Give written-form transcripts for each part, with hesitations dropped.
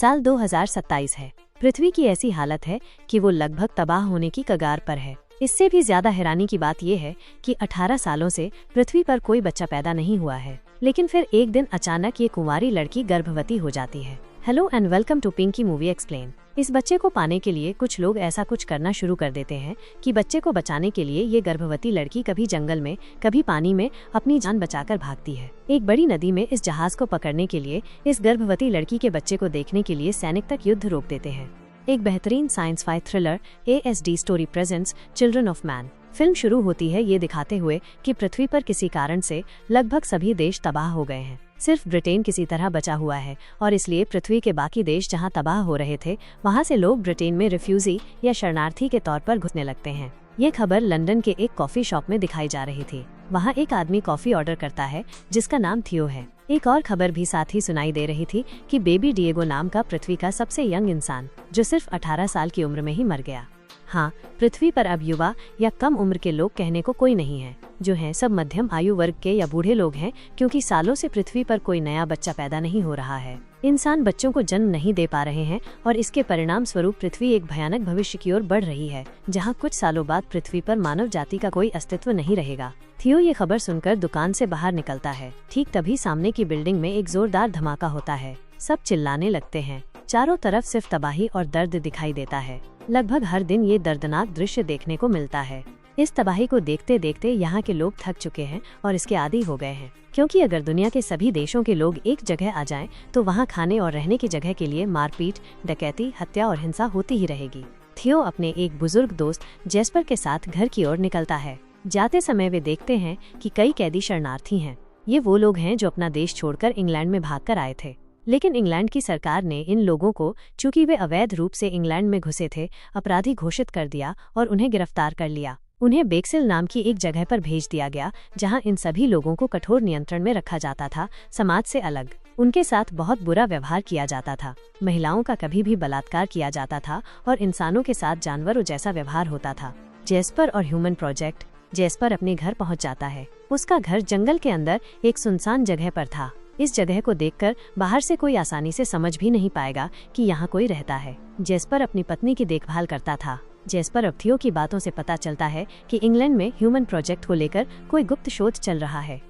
साल 2027 है। पृथ्वी की ऐसी हालत है कि वो लगभग तबाह होने की कगार पर है। इससे भी ज्यादा हैरानी की बात यह है कि 18 सालों से पृथ्वी पर कोई बच्चा पैदा नहीं हुआ है, लेकिन फिर एक दिन अचानक ये कुंवारी लड़की गर्भवती हो जाती है। Hello and welcome to Pinky movie explain. इस बच्चे को पाने के लिए कुछ लोग ऐसा कुछ करना शुरू कर देते हैं कि बच्चे को बचाने के लिए ये गर्भवती लड़की कभी जंगल में कभी पानी में अपनी जान बचाकर भागती है। एक बड़ी नदी में इस जहाज को पकड़ने के लिए इस गर्भवती लड़की के बच्चे को देखने के लिए सैनिक तक युद्ध रोक देते हैं। एक बेहतरीन science fi thriller ASD story presents children of man. Film शुरू होती है ये दिखाते हुए कि पृथ्वी पर किसी कारण से लगभग सभी देश तबाह हो गए हैं। सिर्फ ब्रिटेन किसी तरह बचा हुआ है और इसलिए पृथ्वी के बाकी देश जहां तबाह हो रहे थे वहां से लोग ब्रिटेन में रिफ्यूजी या शरणार्थी के तौर पर घुसने लगते हैं। ये खबर लंदन के एक कॉफी शॉप में दिखाई जा रही थी। वहां एक आदमी कॉफी ऑर्डर करता है जिसका नाम थियो है। एक और खबर भी साथ ही सुनाई दे रही थी कि बेबी डिएगो नाम का पृथ्वी का सबसे यंग इंसान जो सिर्फ 18 साल की उम्र में ही मर गया। हाँ, पृथ्वी पर अब युवा या कम उम्र के लोग कहने को कोई नहीं है। जो हैं सब मध्यम आयु वर्ग के या बूढ़े लोग हैं, क्योंकि सालों से पृथ्वी पर कोई नया बच्चा पैदा नहीं हो रहा है। इंसान बच्चों को जन्म नहीं दे पा रहे हैं और इसके परिणाम स्वरूप पृथ्वी एक भयानक भविष्य की ओर बढ़ रही है, जहाँ कुछ सालों बाद पृथ्वी पर मानव जाति का कोई अस्तित्व नहीं रहेगा। थियो ये खबर सुनकर दुकान से बाहर निकलता है। ठीक तभी सामने की बिल्डिंग में एक जोरदार धमाका होता है। सब चिल्लाने लगते हैं। चारों तरफ सिर्फ तबाही और दर्द दिखाई देता है। लगभग हर दिन ये दर्दनाक दृश्य देखने को मिलता है। इस तबाही को देखते देखते यहाँ के लोग थक चुके हैं और इसके आदी हो गए हैं, क्योंकि अगर दुनिया के सभी देशों के लोग एक जगह आ जाएं, तो वहाँ खाने और रहने की जगह के लिए मारपीट, डकैती, हत्या और हिंसा होती ही रहेगी। थियो अपने एक बुजुर्ग दोस्त जेस्पर के साथ घर की ओर निकलता है। जाते समय वे देखते हैं कि कई कैदी शरणार्थी हैं। ये वो लोग हैं जो अपना देश छोड़कर इंग्लैंड में भागकर आए थे, लेकिन इंग्लैंड की सरकार ने इन लोगों को, चूंकि वे अवैध रूप से इंग्लैंड में घुसे थे, अपराधी घोषित कर दिया और उन्हें गिरफ्तार कर लिया। उन्हें बेक्सिल नाम की एक जगह पर भेज दिया गया, जहां इन सभी लोगों को कठोर नियंत्रण में रखा जाता था, समाज से अलग। उनके साथ बहुत बुरा व्यवहार किया जाता था। महिलाओं का कभी भी बलात्कार किया जाता था और इंसानों के साथ जानवरों जैसा व्यवहार होता था। जेस्पर और ह्यूमन प्रोजेक्ट। जेस्पर अपने घर पहुंच जाता है। उसका घर जंगल के अंदर एक सुनसान जगह पर था। इस जगह को देखकर बाहर से कोई आसानी से समझ भी नहीं पाएगा कि यहाँ कोई रहता है। जेस्पर अपनी पत्नी की देखभाल करता था। जेस्पर अब थियो की बातों से पता चलता है कि इंग्लैंड में ह्यूमन प्रोजेक्ट को लेकर कोई गुप्त शोध चल रहा है।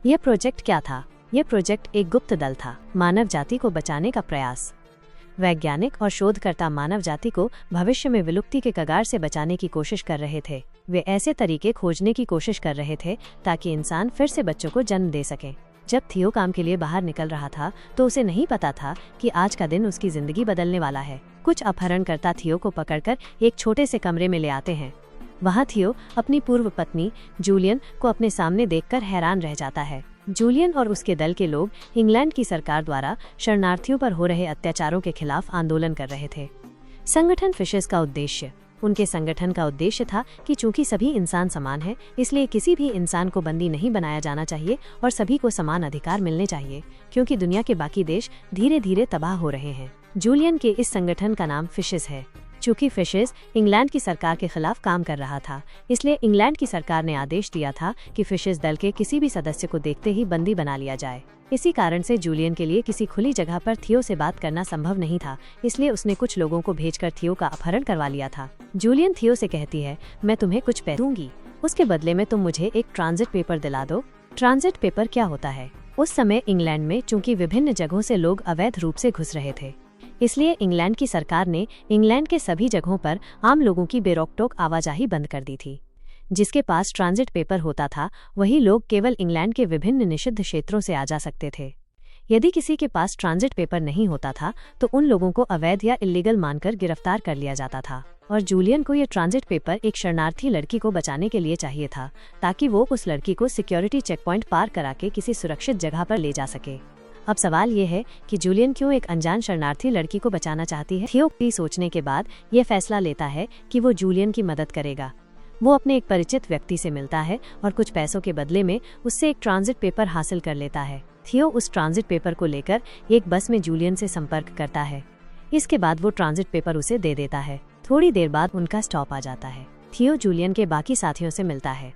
यह प्रोजेक्ट क्या था? यह प्रोजेक्ट एक गुप्त दल था, मानव जाति को बचाने का प्रयास। वैज्ञानिक और शोधकर्ता मानव जाति को भविष्य में विलुप्ति के कगार से बचाने की कोशिश कर रहे थे। वे ऐसे तरीके खोजने की कोशिश कर रहे थे ताकि इंसान फिर से बच्चों को जन्म दे सके। जब थियो काम के लिए बाहर निकल रहा था तो उसे नहीं पता था कि आज का दिन उसकी जिंदगी बदलने वाला है। कुछ अपहरणकर्ता थियो को पकड़कर एक छोटे से कमरे में ले आते हैं। वहाँ थियो अपनी पूर्व पत्नी जूलियन को अपने सामने देखकर हैरान रह जाता है। जूलियन और उसके दल के लोग इंग्लैंड की सरकार द्वारा शरणार्थियों पर हो रहे अत्याचारों के खिलाफ आंदोलन कर रहे थे। संगठन फिशेस का उद्देश्य। उनके संगठन का उद्देश्य था कि चूंकि सभी इंसान समान हैं, इसलिए किसी भी इंसान को बंदी नहीं बनाया जाना चाहिए और सभी को समान अधिकार मिलने चाहिए, क्योंकि दुनिया के बाकी देश धीरे धीरे तबाह हो रहे हैं। जूलियन के इस संगठन का नाम फिशेस है। चूंकि फिशेस इंग्लैंड की सरकार के खिलाफ काम कर रहा था, इसलिए इंग्लैंड की सरकार ने आदेश दिया था कि फिशेस दल के किसी भी सदस्य को देखते ही बंदी बना लिया जाए। इसी कारण से जूलियन के लिए किसी खुली जगह पर थियो से बात करना संभव नहीं था, इसलिए उसने कुछ लोगों को भेजकर थियो का अपहरण करवा लिया था। जूलियन थियो से कहती है, मैं तुम्हें कुछ पैसे दूंगी, उसके बदले में तुम मुझे एक ट्रांजिट पेपर दिला दो। ट्रांजिट पेपर क्या होता है? उस समय इंग्लैंड में चूंकि विभिन्न जगहों से लोग अवैध रूप से घुस रहे थे, इसलिए इंग्लैंड की सरकार ने इंग्लैंड के सभी जगहों पर आम लोगों की बेरोक-टोक आवाजाही बंद कर दी थी। जिसके पास ट्रांजिट पेपर होता था, वही लोग केवल इंग्लैंड के विभिन्न निषिद्ध क्षेत्रों से आ जा सकते थे। यदि किसी के पास ट्रांजिट पेपर नहीं होता था तो उन लोगों को अवैध या इल्लीगल मानकर गिरफ्तार कर लिया जाता था। और जूलियन को यह ट्रांजिट पेपर एक शरणार्थी लड़की को बचाने के लिए चाहिए था, ताकि वो उस लड़की को सिक्योरिटी चेक पॉइंट पार करा के किसी सुरक्षित जगह पर ले जा सके। अब सवाल ये है कि जूलियन क्यों एक अनजान शरणार्थी लड़की को बचाना चाहती है? थियो सोचने के बाद ये फैसला लेता है कि वो जूलियन की मदद करेगा। वो अपने एक परिचित व्यक्ति से मिलता है और कुछ पैसों के बदले में उससे एक ट्रांजिट पेपर हासिल कर लेता है। थियो उस ट्रांजिट पेपर को लेकर एक बस में जूलियन से संपर्क करता है। इसके बाद वो ट्रांजिट पेपर उसे दे देता है। थोड़ी देर बाद उनका स्टॉप आ जाता है। थियो जूलियन के बाकी साथियों से मिलता है।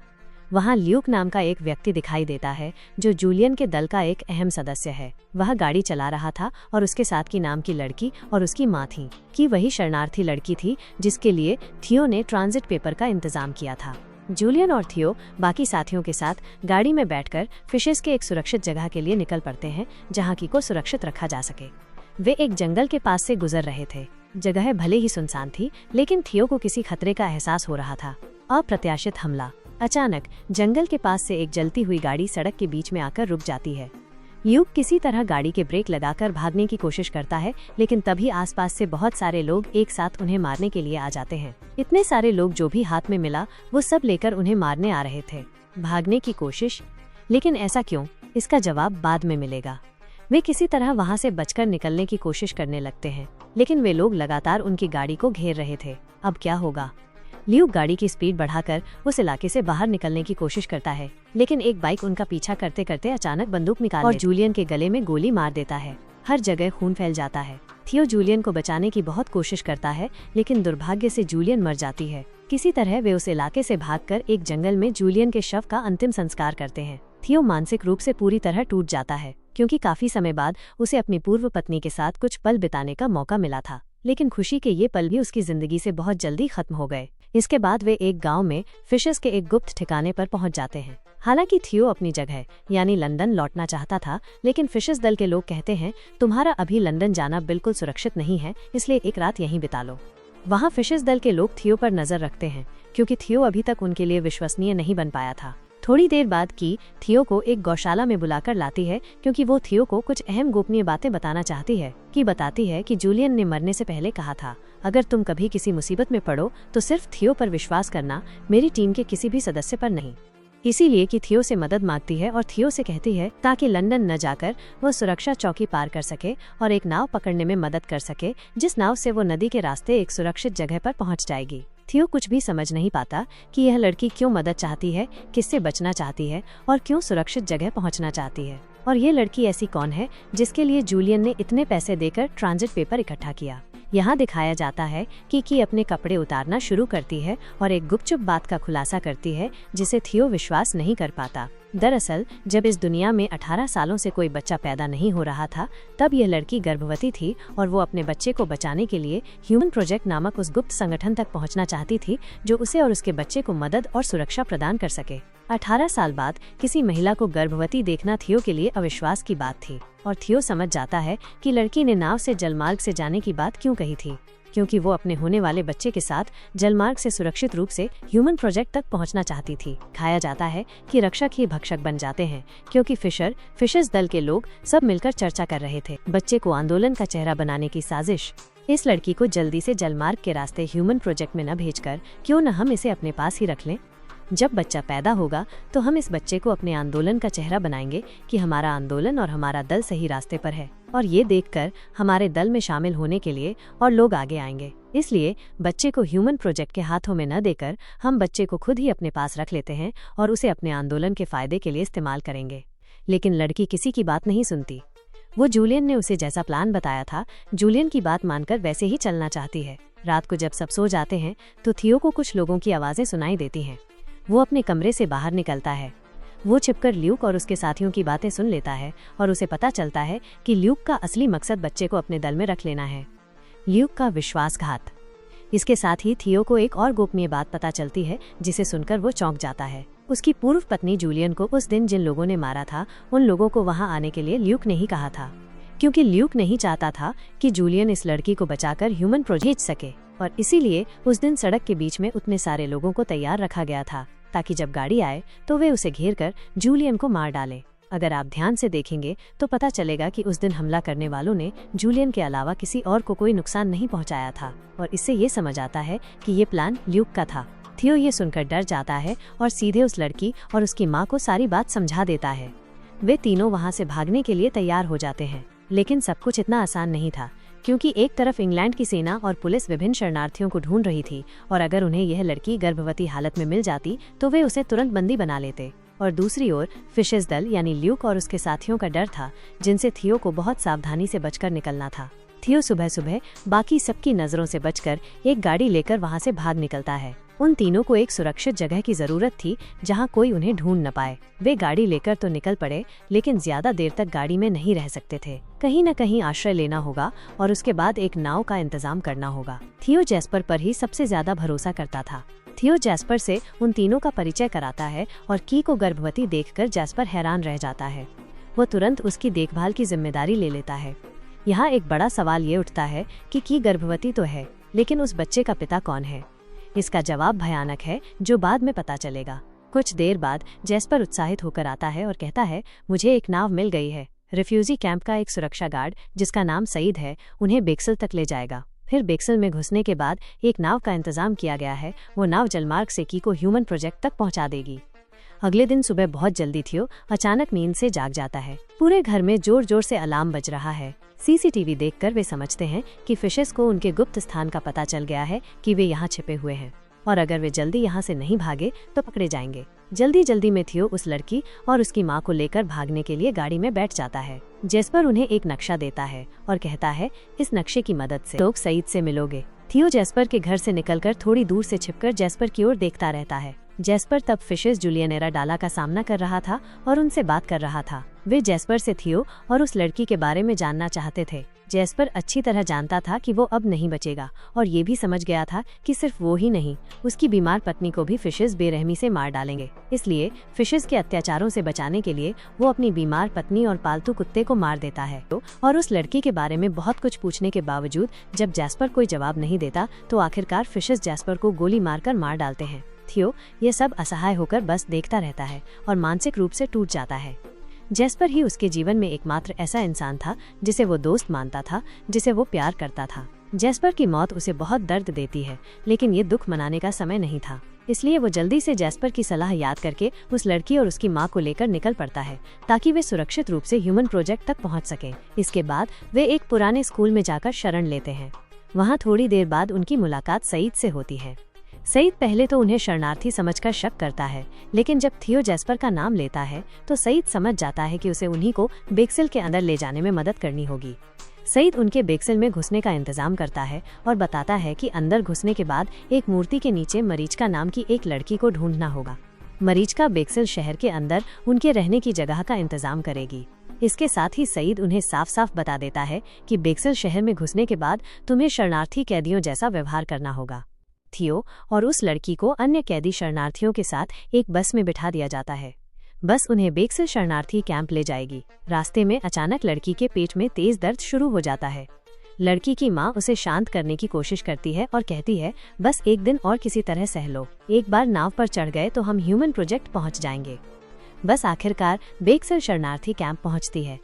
वहाँ ल्यूक नाम का एक व्यक्ति दिखाई देता है जो जूलियन के दल का एक अहम सदस्य है। वह गाड़ी चला रहा था और उसके साथ की नाम की लड़की और उसकी माँ थी कि वही शरणार्थी लड़की थी जिसके लिए थियो ने ट्रांजिट पेपर का इंतजाम किया था। जूलियन और थियो बाकी साथियों के साथ गाड़ी में बैठकर फिशेस के एक सुरक्षित जगह के लिए निकल पड़ते हैं जहाँ की को सुरक्षित रखा जा सके। वे एक जंगल के पास से गुजर रहे थे। जगह भले ही सुनसान थी, लेकिन थियो को किसी खतरे का एहसास हो रहा था। अप्रत्याशित हमला। अचानक जंगल के पास से एक जलती हुई गाड़ी सड़क के बीच में आकर रुक जाती है। ल्यूक किसी तरह गाड़ी के ब्रेक लगाकर भागने की कोशिश करता है, लेकिन तभी आसपास से बहुत सारे लोग एक साथ उन्हें मारने के लिए आ जाते हैं। इतने सारे लोग जो भी हाथ में मिला वो सब लेकर उन्हें मारने आ रहे थे। भागने की कोशिश, लेकिन ऐसा क्यों? इसका जवाब बाद में मिलेगा। वे किसी तरह वहां से बचकर निकलने की कोशिश करने लगते हैं, लेकिन वे लोग लगातार उनकी गाड़ी को घेर रहे थे। अब क्या होगा? ल्यूक गाड़ी की स्पीड बढ़ाकर उस इलाके से बाहर निकलने की कोशिश करता है, लेकिन एक बाइक उनका पीछा करते करते अचानक बंदूक निकाल और जूलियन के गले में गोली मार देता है। हर जगह खून फैल जाता है। थियो जूलियन को बचाने की बहुत कोशिश करता है, लेकिन दुर्भाग्य से जूलियन मर जाती है। किसी तरह वे उस इलाके से भागकर एक जंगल में जूलियन के शव का अंतिम संस्कार करते हैं। थियो मानसिक रूप से पूरी तरह टूट जाता है, क्योंकि काफी समय बाद उसे अपनी पूर्व पत्नी के साथ कुछ पल बिताने का मौका मिला था, लेकिन खुशी के ये पल भी उसकी जिंदगी से बहुत जल्दी खत्म हो गए। इसके बाद वे एक गांव में फिशेस के एक गुप्त ठिकाने पर पहुंच जाते हैं। हालांकि थियो अपनी जगह यानी लंदन लौटना चाहता था, लेकिन फिशेस दल के लोग कहते हैं तुम्हारा अभी लंदन जाना बिल्कुल सुरक्षित नहीं है, इसलिए एक रात यहीं बिता लो। वहाँ फिशेस दल के लोग थियो पर नजर रखते हैं, क्योंकि थियो अभी तक उनके लिए विश्वसनीय नहीं बन पाया था। थोड़ी देर बाद की थियो को एक गौशाला में बुलाकर लाती है, क्योंकि वो थियो को कुछ अहम गोपनीय बातें बताना चाहती है। बताती है कि जूलियन ने मरने से पहले कहा था, अगर तुम कभी किसी मुसीबत में पड़ो तो सिर्फ थियो पर विश्वास करना, मेरी टीम के किसी भी सदस्य पर नहीं। इसीलिए कि थियो से मदद मांगती है और थियो से कहती है ताकि लंदन न जाकर वो सुरक्षा चौकी पार कर सके और एक नाव पकड़ने में मदद कर सके, जिस नाव से वो नदी के रास्ते एक सुरक्षित जगह पर पहुंच जाएगी। थियो कुछ भी समझ नहीं पाता कि यह लड़की क्यों मदद चाहती है, किससे बचना चाहती है और क्यों सुरक्षित जगह पहुंचना चाहती है, और ये लड़की ऐसी कौन है जिसके लिए जूलियन ने इतने पैसे देकर ट्रांजिट पेपर इकट्ठा किया। यहाँ दिखाया जाता है कि अपने कपड़े उतारना शुरू करती है और एक गुपचुप बात का खुलासा करती है जिसे थियो विश्वास नहीं कर पाता। दरअसल जब इस दुनिया में 18 सालों से कोई बच्चा पैदा नहीं हो रहा था, तब यह लड़की गर्भवती थी और वो अपने बच्चे को बचाने के लिए ह्यूमन प्रोजेक्ट नामक उस गुप्त संगठन तक पहुंचना चाहती थी जो उसे और उसके बच्चे को मदद और सुरक्षा प्रदान कर सके। 18 साल बाद किसी महिला को गर्भवती देखना थियो के लिए अविश्वास की बात थी, और थियो समझ जाता है कि लड़की ने नाव से जलमार्ग से जाने की बात क्यों कही थी, क्योंकि वो अपने होने वाले बच्चे के साथ जलमार्ग से सुरक्षित रूप से ह्यूमन प्रोजेक्ट तक पहुंचना चाहती थी। खाया जाता है कि रक्षक ही भक्षक बन जाते हैं, क्योंकि फिशेस दल के लोग सब मिलकर चर्चा कर रहे थे बच्चे को आंदोलन का चेहरा बनाने की साजिश। इस लड़की को जल्दी से जलमार्ग के रास्ते ह्यूमन प्रोजेक्ट में न भेजकर क्यों न हम इसे अपने पास ही रख लें। जब बच्चा पैदा होगा तो हम इस बच्चे को अपने आंदोलन का चेहरा बनाएंगे कि हमारा आंदोलन और हमारा दल सही रास्ते पर है, और ये देखकर हमारे दल में शामिल होने के लिए और लोग आगे आएंगे। इसलिए बच्चे को ह्यूमन प्रोजेक्ट के हाथों में न देकर हम बच्चे को खुद ही अपने पास रख लेते हैं और उसे अपने आंदोलन के फायदे के लिए इस्तेमाल करेंगे। लेकिन लड़की किसी की बात नहीं सुनती। वो जूलियन ने उसे जैसा प्लान बताया था, जूलियन की बात मानकर वैसे ही चलना चाहती है। रात को जब सब सो जाते हैं तो थियो को कुछ लोगों की आवाजें सुनाई देती हैं। वो अपने कमरे से बाहर निकलता है। वो छिपकर ल्यूक और उसके साथियों की बातें सुन लेता है और उसे पता चलता है कि ल्यूक का असली मकसद बच्चे को अपने दल में रख लेना है। ल्यूक का विश्वासघात। इसके साथ ही थियो को एक और गोपनीय बात पता चलती है जिसे सुनकर वो चौंक जाता है। उसकी पूर्व पत्नी जूलियन को उस दिन जिन लोगों ने मारा था, उन लोगों को वहां आने के लिए ल्यूक ने ही कहा था, क्योंकि ल्यूक नहीं चाहता था कि जूलियन इस लड़की को बचाकर ह्यूमन प्रोजेक्ट भेज सके, और इसीलिए उस दिन सड़क के बीच में उतने सारे लोगों को तैयार रखा गया था ताकि जब गाड़ी आए तो वे उसे घेर कर जूलियन को मार डालें। अगर आप ध्यान से देखेंगे तो पता चलेगा कि उस दिन हमला करने वालों ने जूलियन के अलावा किसी और को कोई नुकसान नहीं पहुंचाया था, और इससे ये समझ आता है कि ये प्लान ल्यूक का था। थियो ये सुनकर डर जाता है और सीधे उस लड़की और उसकी माँ को सारी बात समझा देता है। वे तीनों वहाँ से भागने के लिए तैयार हो जाते हैं, लेकिन सब कुछ इतना आसान नहीं था, क्योंकि एक तरफ इंग्लैंड की सेना और पुलिस विभिन्न शरणार्थियों को ढूंढ रही थी, और अगर उन्हें यह लड़की गर्भवती हालत में मिल जाती तो वे उसे तुरंत बंदी बना लेते। और दूसरी ओर फिशेस दल यानी ल्यूक और उसके साथियों का डर था, जिनसे थियो को बहुत सावधानी से बचकर निकलना था। थियो सुबह सुबह बाकी सबकी नजरों से बचकर एक गाड़ी लेकर वहां से भाग निकलता है। उन तीनों को एक सुरक्षित जगह की जरूरत थी जहां कोई उन्हें ढूंढ न पाए। वे गाड़ी लेकर तो निकल पड़े, लेकिन ज्यादा देर तक गाड़ी में नहीं रह सकते थे। कहीं न कहीं आश्रय लेना होगा और उसके बाद एक नाव का इंतजाम करना होगा। थियो जैस्पर पर ही सबसे ज्यादा भरोसा करता था। थियो जैस्पर से उन तीनों का परिचय कराता है और की को गर्भवती देखकर जैस्पर हैरान रह जाता है। वो तुरंत उसकी देखभाल की जिम्मेदारी ले लेता है। यहाँ एक बड़ा सवाल ये उठता है कि की गर्भवती तो है, लेकिन उस बच्चे का पिता कौन है? इसका जवाब भयानक है, जो बाद में पता चलेगा। कुछ देर बाद जैस्पर उत्साहित होकर आता है और कहता है, मुझे एक नाव मिल गई है। रिफ्यूजी कैंप का एक सुरक्षा गार्ड, जिसका नाम सईद है, उन्हें बेक्सल तक ले जाएगा। फिर बेक्सल में घुसने के बाद एक नाव का इंतजाम किया गया है। वो नाव जलमार्ग से की को ह्यूमन प्रोजेक्ट तक पहुंचा देगी। अगले दिन सुबह बहुत जल्दी थियो अचानक नींद से जाग जाता है। पूरे घर में जोर जोर से अलार्म बज रहा है। सीसीटीवी देखकर वे समझते हैं कि फिशेस को उनके गुप्त स्थान का पता चल गया है कि वे यहाँ छिपे हुए हैं और अगर वे जल्दी यहाँ से नहीं भागे तो पकड़े जाएंगे। जल्दी जल्दी में थियो उस लड़की और उसकी माँ को लेकर भागने के लिए गाड़ी में बैठ जाता है। जैस्पर उन्हें एक नक्शा देता है और कहता है, इस नक्शे की मदद से लोग सईद से मिलोगे। थियो जैस्पर के घर से निकलकर थोड़ी दूर से छिपकर जैस्पर की ओर देखता रहता है। जैस्पर तब फिशेस जूलियनेरा डाला का सामना कर रहा था और उनसे बात कर रहा था। वे जैस्पर से थियो और उस लड़की के बारे में जानना चाहते थे। जैस्पर अच्छी तरह जानता था कि वो अब नहीं बचेगा और ये भी समझ गया था कि सिर्फ वो ही नहीं, उसकी बीमार पत्नी को भी फिशेस बेरहमी से मार डालेंगे। इसलिए फिशेस के अत्याचारों से बचाने के लिए वो अपनी बीमार पत्नी और पालतू कुत्ते को मार देता है। और उस लड़की के बारे में बहुत कुछ पूछने के बावजूद जब जैस्पर कोई जवाब नहीं देता तो आखिरकार फिशेस जैस्पर को गोली मारकर मार डालते हैं। थियो ये सब असहाय होकर बस देखता रहता है और मानसिक रूप से टूट जाता है। जैस्पर ही उसके जीवन में एकमात्र ऐसा इंसान था जिसे वो दोस्त मानता था, जिसे वो प्यार करता था। जैस्पर की मौत उसे बहुत दर्द देती है, लेकिन ये दुख मनाने का समय नहीं था। इसलिए वो जल्दी से जैस्पर की सलाह याद करके उस लड़की और उसकी माँ को लेकर निकल पड़ता है ताकि वे सुरक्षित रूप से ह्यूमन प्रोजेक्ट तक पहुँच सके। इसके बाद वे एक पुराने स्कूल में जाकर शरण लेते हैं। वहाँ थोड़ी देर बाद उनकी मुलाकात सईद से होती है। सईद पहले तो उन्हें शरणार्थी समझकर शक करता है, लेकिन जब थियो जैस्पर का नाम लेता है तो सईद समझ जाता है कि उसे उन्हीं को बेक्सल के अंदर ले जाने में मदद करनी होगी। सईद उनके बेक्सल में घुसने का इंतजाम करता है और बताता है कि अंदर घुसने के बाद एक मूर्ति के नीचे मरीचिका नाम की एक लड़की को ढूंढना होगा। मरीचिका बेक्सल शहर के अंदर उनके रहने की जगह का इंतजाम करेगी। इसके साथ ही सईद उन्हें साफ साफ बता देता है कि बेक्सल शहर में घुसने के बाद तुम्हें शरणार्थी कैदियों जैसा व्यवहार करना होगा। थियो और उस लड़की को अन्य कैदी शरणार्थियों के साथ एक बस में बिठा दिया जाता है। बस उन्हें बेक्सल शरणार्थी कैंप ले जाएगी। रास्ते में अचानक लड़की के पेट में तेज दर्द शुरू हो जाता है। लड़की की माँ उसे शांत करने की कोशिश करती है और कहती है, बस एक दिन और किसी तरह सह लो, एक बार नाव पर चढ़ गए तो हम ह्यूमन प्रोजेक्ट पहुँच जाएंगे। बस आखिरकार बेक्सल शरणार्थी कैंप पहुँचती है।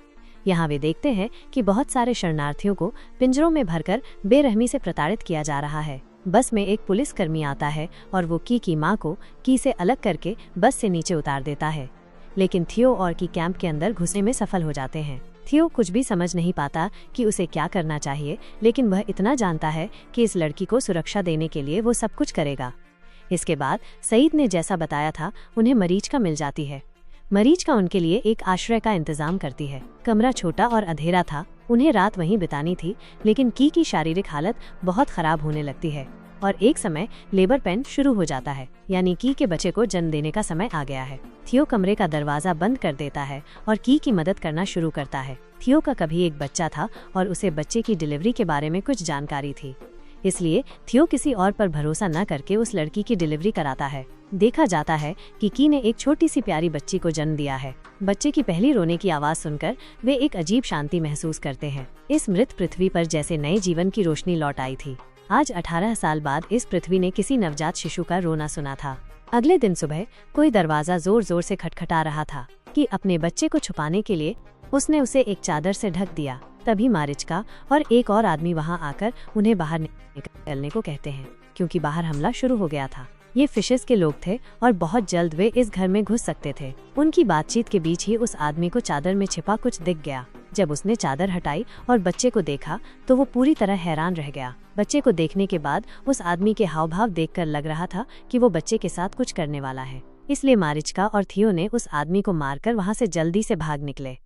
यहाँ वे देखते हैं कि बहुत सारे शरणार्थियों को पिंजरों में भरकर बेरहमी से प्रताड़ित किया जा रहा है। बस में एक पुलिसकर्मी आता है और वो की माँ को की से अलग करके बस से नीचे उतार देता है, लेकिन थियो और की कैंप के अंदर घुसने में सफल हो जाते हैं। थियो कुछ भी समझ नहीं पाता कि उसे क्या करना चाहिए, लेकिन वह इतना जानता है कि इस लड़की को सुरक्षा देने के लिए वो सब कुछ करेगा। इसके बाद सईद ने जैसा बताया था उन्हें मरीचिका मिल जाती है। मरीचिका उनके लिए एक आश्रय का इंतजाम करती है। कमरा छोटा और अंधेरा था, उन्हें रात वहीं बितानी थी, लेकिन की शारीरिक हालत बहुत खराब होने लगती है और एक समय लेबर पेन शुरू हो जाता है, यानी की के बच्चे को जन्म देने का समय आ गया है। थियो कमरे का दरवाजा बंद कर देता है और की मदद करना शुरू करता है। थियो का कभी एक बच्चा था और उसे बच्चे की डिलीवरी के बारे में कुछ जानकारी थी, इसलिए थियो किसी और पर भरोसा न करके उस लड़की की डिलीवरी कराता है। देखा जाता है कि की ने एक छोटी सी प्यारी बच्ची को जन्म दिया है। बच्चे की पहली रोने की आवाज सुनकर वे एक अजीब शांति महसूस करते हैं। इस मृत पृथ्वी पर जैसे नए जीवन की रोशनी लौट आई थी। आज 18 साल बाद इस पृथ्वी ने किसी नवजात शिशु का रोना सुना था। अगले दिन सुबह कोई दरवाजा जोर जोर से खटखटा रहा था। कि अपने बच्चे को छुपाने के लिए उसने उसे एक चादर से ढक दिया। तभी मारिचका और एक और आदमी वहां आकर उन्हें बाहर निकलने को कहते हैं, क्योंकि बाहर हमला शुरू हो गया था। ये फिशेस के लोग थे और बहुत जल्द वे इस घर में घुस सकते थे। उनकी बातचीत के बीच ही उस आदमी को चादर में छिपा कुछ दिख गया। जब उसने चादर हटाई और बच्चे को देखा तो वो पूरी तरह हैरान रह गया। बच्चे को देखने के बाद उस आदमी के हाव भाव देखकर लग रहा था कि वो बच्चे के साथ कुछ करने वाला है। इसलिए मारिचका और थियो ने उस आदमी को मारकर वहां से जल्दी से भाग निकले।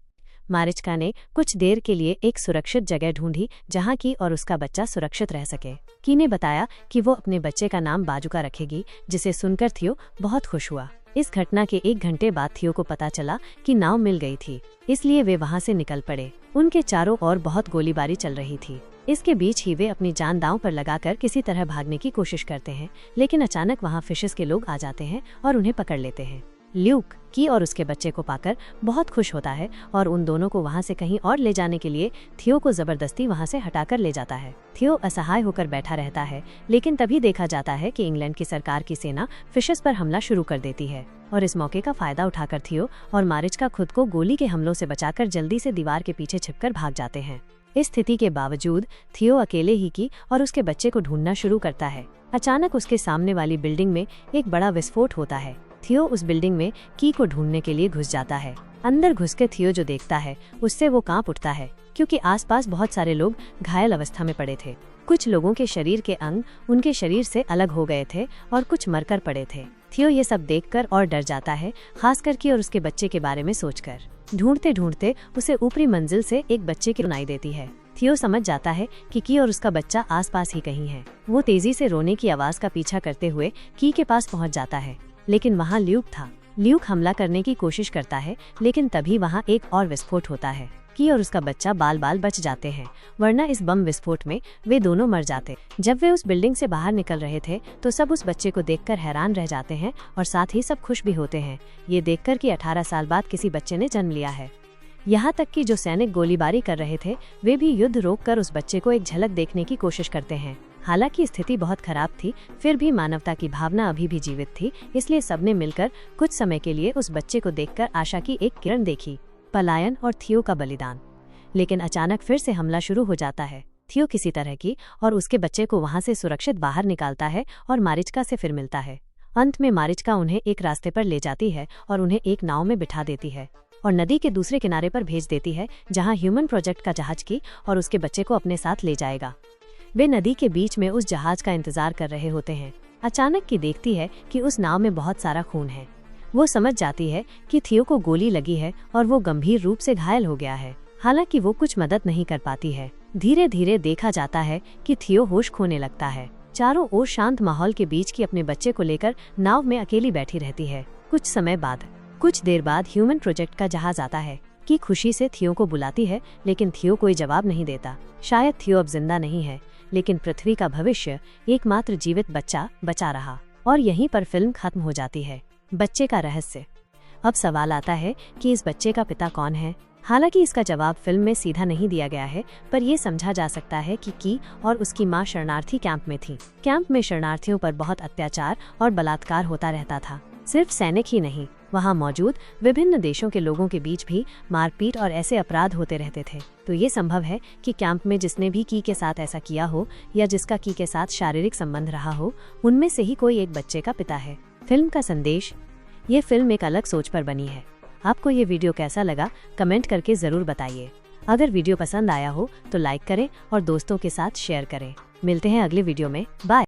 मारिचका ने कुछ देर के लिए एक सुरक्षित जगह ढूंढी जहां की और उसका बच्चा सुरक्षित रह सके। की ने बताया कि वो अपने बच्चे का नाम बाजुका रखेगी, जिसे सुनकर थियो बहुत खुश हुआ। इस घटना के 1 घंटे बाद थियो को पता चला कि नाव मिल गई थी, इसलिए वे वहां से निकल पड़े। उनके चारों ओर बहुत गोलीबारी चल रही थी। इसके बीच ही वे अपनी जान दांव पर लगाकर किसी तरह भागने की कोशिश करते हैं, लेकिन अचानक वहां फिशेस के लोग आ जाते हैं और उन्हें पकड़ लेते हैं। ल्यूक की और उसके बच्चे को पाकर बहुत खुश होता है और उन दोनों को वहां से कहीं और ले जाने के लिए थियो को जबरदस्ती वहां से हटाकर ले जाता है। थियो असहाय होकर बैठा रहता है, लेकिन तभी देखा जाता है कि इंग्लैंड की सरकार की सेना फिशेस पर हमला शुरू कर देती है और इस मौके का फायदा उठाकर थियो और मारिचका खुद को गोली के हमलों से बचाकर जल्दी से दीवार के पीछे छिपकर भाग जाते हैं। इस स्थिति के बावजूद थियो अकेले ही की और उसके बच्चे को ढूंढना शुरू करता है। अचानक उसके सामने वाली बिल्डिंग में एक बड़ा विस्फोट होता है। थियो उस बिल्डिंग में की को ढूंढने के लिए घुस जाता है। अंदर घुस के थियो जो देखता है उससे वो कांप उठता है, क्योंकि आसपास बहुत सारे लोग घायल अवस्था में पड़े थे। कुछ लोगों के शरीर के अंग उनके शरीर से अलग हो गए थे और कुछ मरकर पड़े थे। थियो ये सब देखकर और डर जाता है, खासकर की और उसके बच्चे के बारे में सोचकर। ढूंढते ढूंढते उसे ऊपरी मंजिल से एक बच्चे की सुनाई देती है। थियो समझ जाता है कि की और उसका बच्चा आसपास ही कहीं है। वो तेजी से रोने की आवाज का पीछा करते हुए की के पास पहुंच जाता है, लेकिन वहाँ ल्यूक था। ल्यूक हमला करने की कोशिश करता है, लेकिन तभी वहाँ एक और विस्फोट होता है। की और उसका बच्चा बाल बाल बच जाते हैं, वरना इस बम विस्फोट में वे दोनों मर जाते। जब वे उस बिल्डिंग से बाहर निकल रहे थे तो सब उस बच्चे को देखकर हैरान रह जाते हैं और साथ ही सब खुश भी होते हैं, ये देखकर कि 18 साल बाद किसी बच्चे ने जन्म लिया है। यहाँ तक कि जो सैनिक गोलीबारी कर रहे थे वे भी युद्ध रोककर उस बच्चे को एक झलक देखने की कोशिश करते हैं। हालांकि स्थिति बहुत खराब थी, फिर भी मानवता की भावना अभी भी जीवित थी, इसलिए सबने मिलकर कुछ समय के लिए उस बच्चे को देखकर आशा की एक किरण देखी। पलायन और थियो का बलिदान। लेकिन अचानक फिर से हमला शुरू हो जाता है। थियो किसी तरह की और उसके बच्चे को वहां से सुरक्षित बाहर निकालता है और मारिचका से फिर मिलता है। अंत में मारिचका उन्हें एक रास्ते पर ले जाती है और उन्हें एक नाव में बिठा देती है और नदी के दूसरे किनारे पर भेज देती है, जहां ह्यूमन प्रोजेक्ट का जहाज की और उसके बच्चे को अपने साथ ले जाएगा। वे नदी के बीच में उस जहाज का इंतजार कर रहे होते हैं। अचानक की देखती है कि उस नाव में बहुत सारा खून है। वो समझ जाती है कि थियो को गोली लगी है और वो गंभीर रूप से घायल हो गया है। हालांकि वो कुछ मदद नहीं कर पाती है। धीरे धीरे देखा जाता है कि थियो होश खोने लगता है। चारों ओर शांत माहौल के बीच की अपने बच्चे को लेकर नाव में अकेली बैठी रहती है। कुछ देर बाद ह्यूमन प्रोजेक्ट का जहाज आता है। की खुशी से थियो को बुलाती है, लेकिन थियो कोई जवाब नहीं देता। शायद थियो अब जिंदा नहीं है, लेकिन पृथ्वी का भविष्य एकमात्र जीवित बच्चा बचा रहा। और यहीं पर फिल्म खत्म हो जाती है। बच्चे का रहस्य। अब सवाल आता है कि इस बच्चे का पिता कौन है। हालांकि इसका जवाब फिल्म में सीधा नहीं दिया गया है, पर यह समझा जा सकता है कि की और उसकी मां शरणार्थी कैंप में थी। कैंप में शरणार्थियों पर बहुत अत्याचार और बलात्कार होता रहता था। सिर्फ सैनिक ही नहीं, वहां मौजूद विभिन्न देशों के लोगों के बीच भी मारपीट और ऐसे अपराध होते रहते थे। तो ये संभव है कि कैंप में जिसने भी की के साथ ऐसा किया हो या जिसका की के साथ शारीरिक संबंध रहा हो, उनमें से ही कोई एक बच्चे का पिता है। फिल्म का संदेश। ये फिल्म एक अलग सोच पर बनी है। आपको ये वीडियो कैसा लगा कमेंट करके जरूर बताइए। अगर वीडियो पसंद आया हो तो लाइक करें और दोस्तों के साथ शेयर करें। मिलते हैं अगले वीडियो में। बाय।